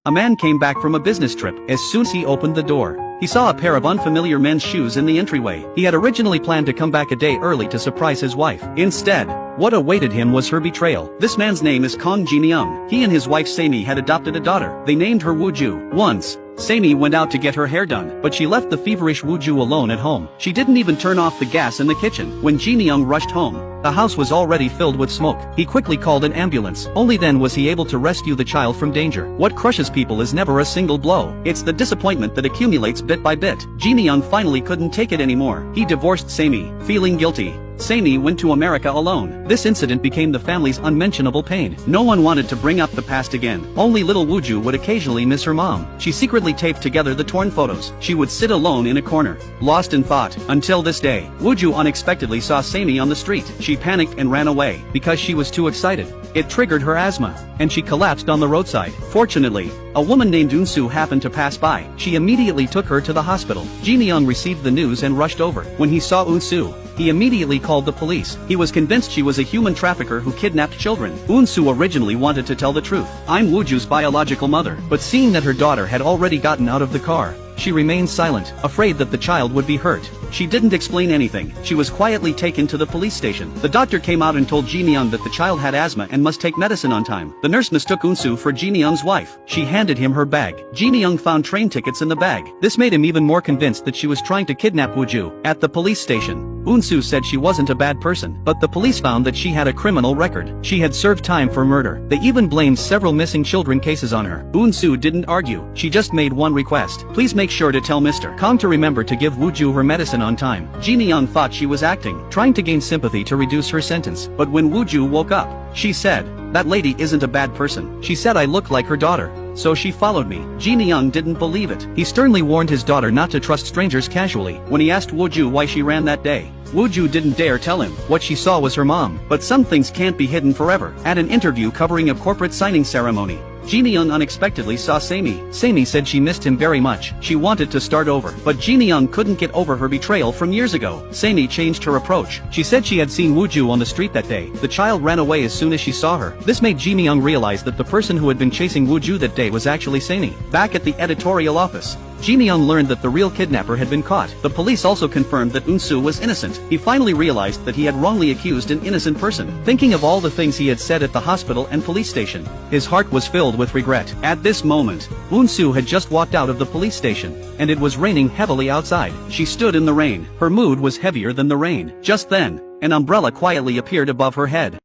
A man came back from a business trip. As soon as he opened the door, he saw a pair of unfamiliar men's shoes in the entryway. He had originally planned to come back a day early to surprise his wife. Instead, what awaited him was her betrayal. This man's name is Kong Jin-young. He and his wife Sammy had adopted a daughter. They named her Woo-ju. Once, Sammy went out to get her hair done, but she left the feverish Woo-ju alone at home. She didn't even turn off the gas in the kitchen. When Jin-young rushed home, the house was already filled with smoke. He quickly called an ambulance. Only then was he able to rescue the child from danger. What crushes people is never a single blow. It's the disappointment that accumulates bit by bit. Jin-young finally couldn't take it anymore. He divorced Sammy, feeling guilty. Sammy went to America alone. This incident became the family's unmentionable pain. No one wanted to bring up the past again. Only little Woo-ju would occasionally miss her mom. She secretly taped together the torn photos. She would sit alone in a corner, lost in thought. Until this day, Woo-ju unexpectedly saw Sammy on the street. She panicked and ran away because she was too excited. It triggered her asthma, and she collapsed on the roadside. Fortunately, a woman named Eun-soo happened to pass by. She immediately took her to the hospital. Jin-young received the news and rushed over. When he saw Eun-soo, he immediately called the police. He was convinced she was a human trafficker who kidnapped children. Eun-soo originally wanted to tell the truth. I'm Woo-ju's biological mother. But seeing that her daughter had already gotten out of the car, she remained silent, afraid that the child would be hurt. She didn't explain anything. She was quietly taken to the police station. The doctor came out and told Jin-young that the child had asthma and must take medicine on time. The nurse mistook Eun-soo for Jin-young's wife. She handed him her bag. Jin-young found train tickets in the bag. This made him even more convinced that she was trying to kidnap Woo-ju. At the police station, Eun-soo said she wasn't a bad person, but the police found that she had a criminal record. She had served time for murder. They even blamed several missing children cases on her. Eun-soo didn't argue. She just made one request. Please make sure to tell Mr. Kong to remember to give Woo-ju her medicine on time. Jin-young thought she was acting, trying to gain sympathy to reduce her sentence. But when Woo-ju woke up, she said, "That lady isn't a bad person. She said I look like her daughter. So she followed me." Jin-young didn't believe it. He sternly warned his daughter not to trust strangers casually. When he asked Woo-ju why she ran that day, Woo-ju didn't dare tell him. What she saw was her mom. But some things can't be hidden forever. At an interview covering a corporate signing ceremony, Jin-young unexpectedly saw Sammy. Sammy said she missed him very much. She wanted to start over. But Jin-young couldn't get over her betrayal from years ago. Sammy changed her approach. She said she had seen Woo-ju on the street that day. The child ran away as soon as she saw her. This made Jin-young realize that the person who had been chasing Woo-ju that day was actually Sammy. Back at the editorial office, Jin-young learned that the real kidnapper had been caught. The police also confirmed that Eun-soo was innocent. He finally realized that he had wrongly accused an innocent person. Thinking of all the things he had said at the hospital and police station, his heart was filled with regret. At this moment, Eun-soo had just walked out of the police station, and it was raining heavily outside. She stood in the rain. Her mood was heavier than the rain. Just then, an umbrella quietly appeared above her head.